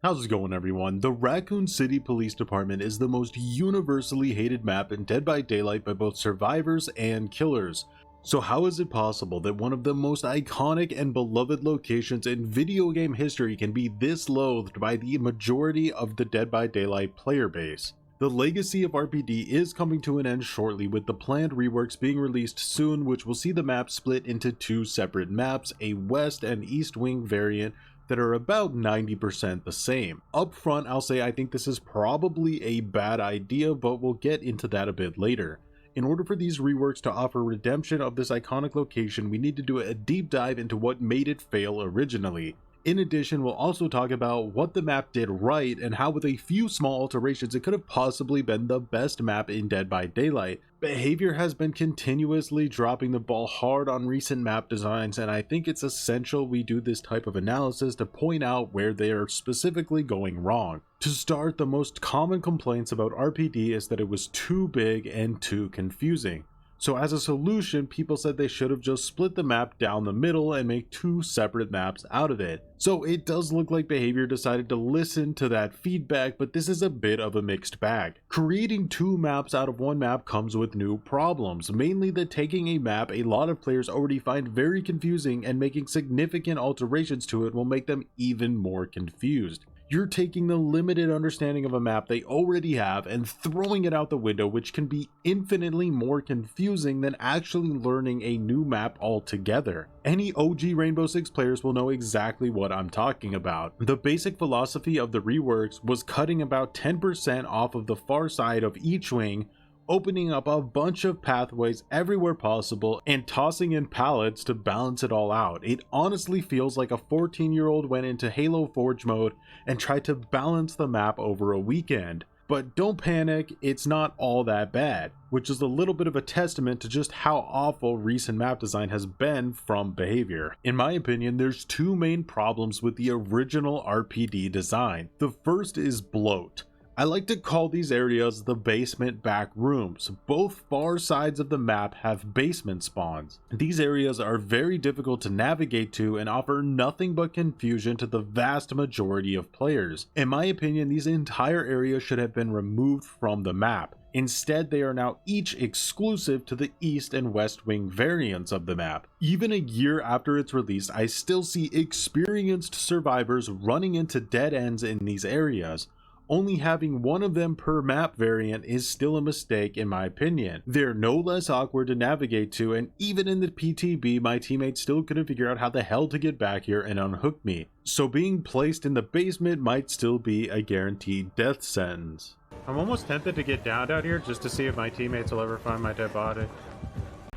How's it going, everyone? The Raccoon City Police Department is the most universally hated map in Dead by Daylight by both survivors and killers. So how is it possible that one of the most iconic and beloved locations in video game history can be this loathed by the majority of the Dead by Daylight player base? The legacy of RPD is coming to an end shortly, with the planned reworks being released soon, which will see the map split into two separate maps, a west and east wing variant that are about 90% the same. Up front, I'll say I think this is probably a bad idea, but we'll get into that a bit later. In order for these reworks to offer redemption of this iconic location, we need to do a deep dive into what made it fail originally. In addition, we'll also talk about what the map did right and how with a few small alterations it could have possibly been the best map in Dead by Daylight. Behavior has been continuously dropping the ball hard on recent map designs, and I think it's essential we do this type of analysis to point out where they are specifically going wrong. To start, the most common complaints about RPD is that it was too big and too confusing. So as a solution, people said they should have just split the map down the middle and make two separate maps out of it. So it does look like Behavior decided to listen to that feedback, but this is a bit of a mixed bag. Creating two maps out of one map comes with new problems, mainly that taking a map a lot of players already find very confusing and making significant alterations to it will make them even more confused. You're taking the limited understanding of a map they already have and throwing it out the window, which can be infinitely more confusing than actually learning a new map altogether. Any OG Rainbow Six players will know exactly what I'm talking about. The basic philosophy of the reworks was cutting about 10% off of the far side of each wing, opening up a bunch of pathways everywhere possible, and tossing in pallets to balance it all out. It honestly feels like a 14-year-old went into Halo Forge mode and tried to balance the map over a weekend. But don't panic, it's not all that bad, which is a little bit of a testament to just how awful recent map design has been from Behavior. In my opinion, there's two main problems with the original RPD design. The first is bloat. I like to call these areas the basement back rooms. Both far sides of the map have basement spawns. These areas are very difficult to navigate to and offer nothing but confusion to the vast majority of players. In my opinion, these entire areas should have been removed from the map. Instead, they are now each exclusive to the east and west wing variants of the map. Even a year after its release, I still see experienced survivors running into dead ends in these areas. Only having one of them per map variant is still a mistake in my opinion. They're no less awkward to navigate to, and even in the PTB my teammates still couldn't figure out how the hell to get back here and unhook me. So being placed in the basement might still be a guaranteed death sentence. I'm almost tempted to get down out here just to see if my teammates will ever find my dead body.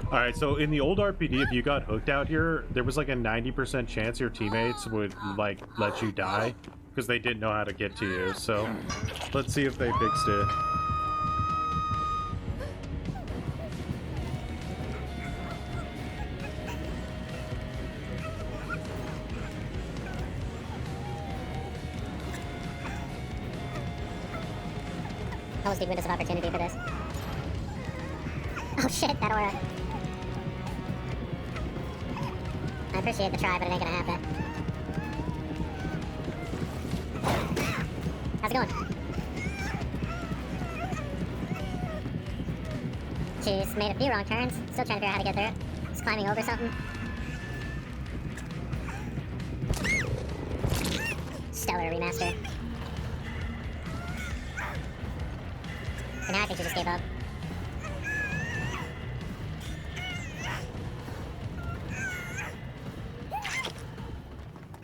Alright, so in the old RPD, if you got hooked out here, there was like a 90% chance your teammates would like let you die, because they didn't know how to get to you. So let's see if they fixed it. That was the windows of opportunity for this. Oh shit, that aura. I appreciate the try, but it ain't gonna happen. How's it going? She's made a few wrong turns. Still trying to figure out how to get there. Just climbing over something. Stellar remaster. For now I think she just gave up.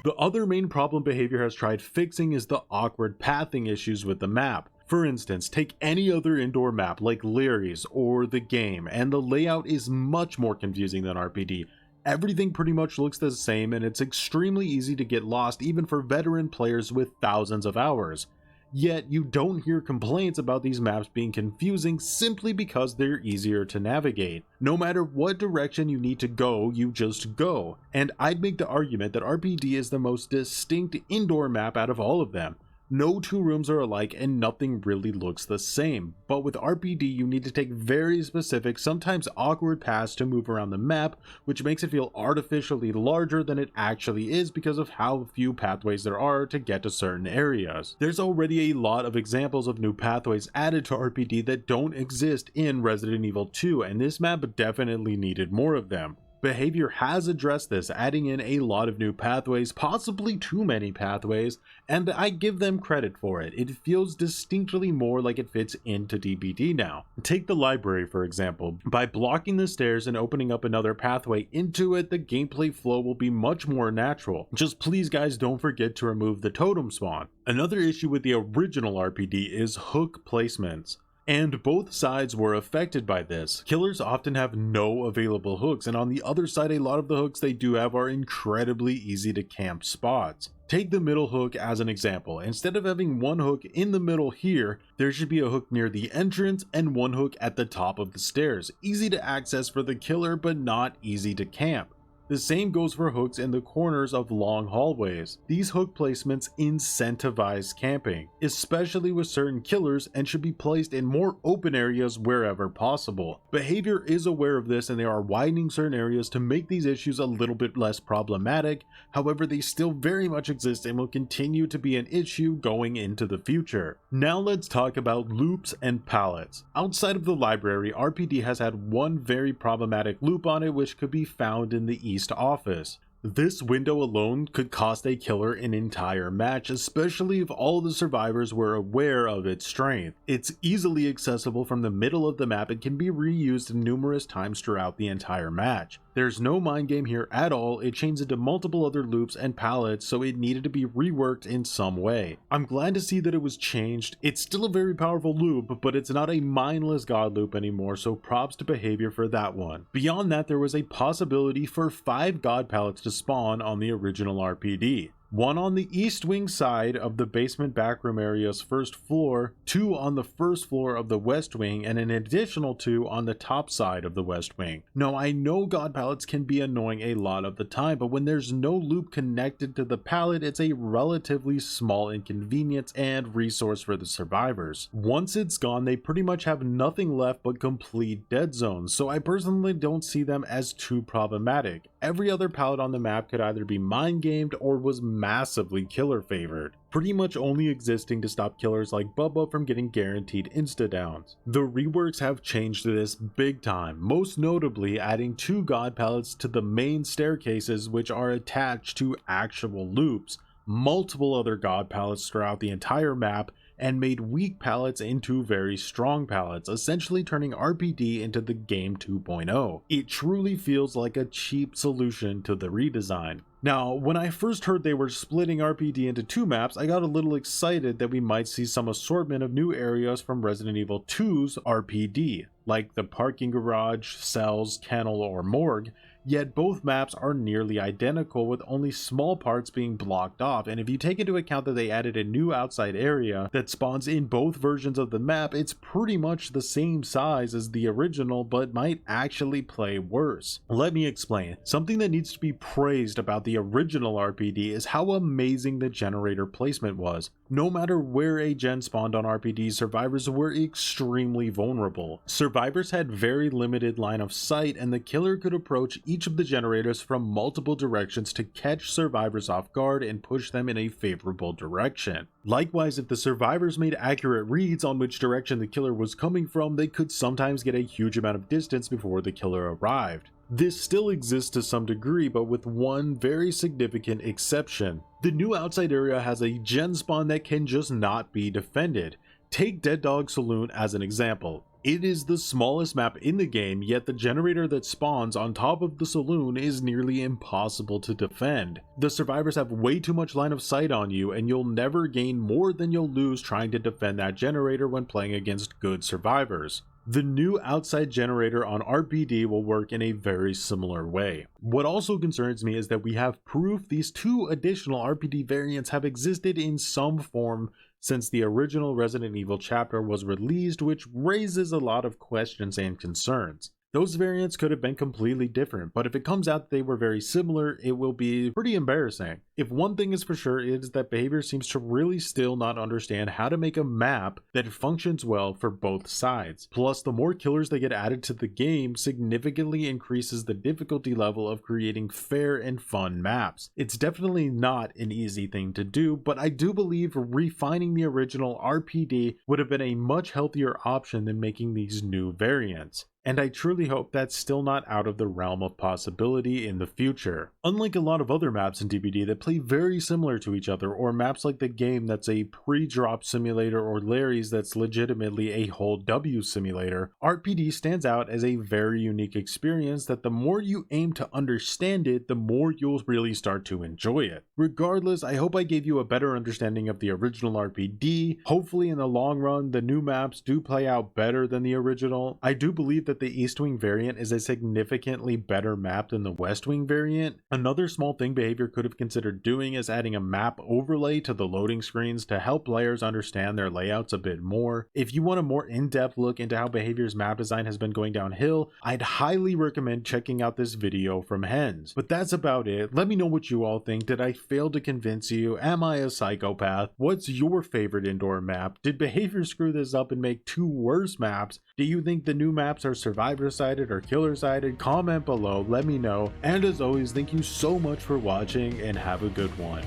The other main problem Behavior has tried fixing is the awkward pathing issues with the map. For instance, take any other indoor map like Larry's or the game, and the layout is much more confusing than RPD. Everything pretty much looks the same, and it's extremely easy to get lost even for veteran players with thousands of hours. Yet you don't hear complaints about these maps being confusing simply because they're easier to navigate. No matter what direction you need to go, you just go. And I'd make the argument that RPD is the most distinct indoor map out of all of them. No two rooms are alike and nothing really looks the same, but with RPD you need to take very specific, sometimes awkward paths to move around the map, which makes it feel artificially larger than it actually is because of how few pathways there are to get to certain areas. There's already a lot of examples of new pathways added to RPD that don't exist in Resident Evil 2, and this map definitely needed more of them. BHVR has addressed this, adding in a lot of new pathways, possibly too many pathways, and I give them credit for it. It feels distinctly more like it fits into DBD now. Take the library for example. By blocking the stairs and opening up another pathway into it, the gameplay flow will be much more natural. Just please guys, don't forget to remove the totem spawn. Another issue with the original RPD is hook placements, and both sides were affected by this. Killers often have no available hooks, and on the other side a lot of the hooks they do have are incredibly easy to camp spots. Take the middle hook as an example. Instead of having one hook in the middle here, there should be a hook near the entrance and one hook at the top of the stairs. Easy to access for the killer, but not easy to camp. The same goes for hooks in the corners of long hallways. These hook placements incentivize camping, especially with certain killers, and should be placed in more open areas wherever possible. BHVR is aware of this and they are widening certain areas to make these issues a little bit less problematic. However, they still very much exist and will continue to be an issue going into the future. Now let's talk about loops and pallets. Outside of the library, RPD has had one very problematic loop on it, which could be found in the East office. This window alone could cost a killer an entire match, especially if all the survivors were aware of its strength. It's easily accessible from the middle of the map and can be reused numerous times throughout the entire match. There's no mind game here at all. It chains into multiple other loops and pallets, so it needed to be reworked in some way. I'm glad to see that it was changed. It's still a very powerful loop, but it's not a mindless god loop anymore, so props to BHVR for that one. Beyond that, there was a possibility for 5 god pallets to spawn on the original RPD. One on the east wing side of the basement backroom area's first floor, 2 on the first floor of the west wing, and an additional 2 on the top side of the west wing. Now I know god pallets can be annoying a lot of the time, but when there's no loop connected to the pallet, it's a relatively small inconvenience and resource for the survivors. Once it's gone, they pretty much have nothing left but complete dead zones, so I personally don't see them as too problematic. Every other pallet on the map could either be mind gamed or was massively killer favored, pretty much only existing to stop killers like Bubba from getting guaranteed insta downs. The reworks have changed this big time, most notably adding 2 god pallets to the main staircases, which are attached to actual loops, multiple other god pallets throughout the entire map, and made weak pallets into very strong pallets, essentially turning RPD into the game 2.0. It truly feels like a cheap solution to the redesign. Now, when I first heard they were splitting RPD into 2 maps, I got a little excited that we might see some assortment of new areas from Resident Evil 2's RPD, like the parking garage, cells, kennel, or morgue. Yet both maps are nearly identical, with only small parts being blocked off, and if you take into account that they added a new outside area that spawns in both versions of the map, it's pretty much the same size as the original, but might actually play worse. Let me explain. Something that needs to be praised about the original RPD is how amazing the generator placement was. No matter where a gen spawned on RPD, survivors were extremely vulnerable. Survivors had very limited line of sight, and the killer could approach each of the generators from multiple directions to catch survivors off guard and push them in a favorable direction. Likewise, if the survivors made accurate reads on which direction the killer was coming from, they could sometimes get a huge amount of distance before the killer arrived. This still exists to some degree, but with one very significant exception. The new outside area has a gen spawn that can just not be defended. Take Dead Dog Saloon as an example. It is the smallest map in the game, yet the generator that spawns on top of the saloon is nearly impossible to defend. The survivors have way too much line of sight on you, and you'll never gain more than you'll lose trying to defend that generator when playing against good survivors. The new outside generator on RPD will work in a very similar way. What also concerns me is that we have proof these 2 additional RPD variants have existed in some form since the original Resident Evil chapter was released, which raises a lot of questions and concerns. Those variants could have been completely different, but if it comes out that they were very similar, it will be pretty embarrassing. If one thing is for sure, it is that Behavior seems to really still not understand how to make a map that functions well for both sides. Plus, the more killers they get added to the game significantly increases the difficulty level of creating fair and fun maps. It's definitely not an easy thing to do, but I do believe refining the original RPD would have been a much healthier option than making these new variants. And I truly hope that's still not out of the realm of possibility in the future. Unlike a lot of other maps in DBD that play very similar to each other, or maps like the game that's a pre-drop simulator, or Larry's that's legitimately a whole W simulator, RPD stands out as a very unique experience that the more you aim to understand it, the more you'll really start to enjoy it. Regardless, I hope I gave you a better understanding of the original RPD. Hopefully in the long run, the new maps do play out better than the original. I do believe that the East Wing variant is a significantly better map than the West Wing variant. Another small thing Behavior could have considered doing is adding a map overlay to the loading screens to help players understand their layouts a bit more. If you want a more in-depth look into how Behavior's map design has been going downhill, I'd highly recommend checking out this video from Hens. But that's about it. Let me know what you all think. Did I fail to convince you? Am I a psychopath? What's your favorite indoor map? Did Behavior screw this up and make two worse maps? Do you think the new maps are survivor-sided or killer-sided? Comment below, let me know. And as always, thank you so much for watching and have a good one.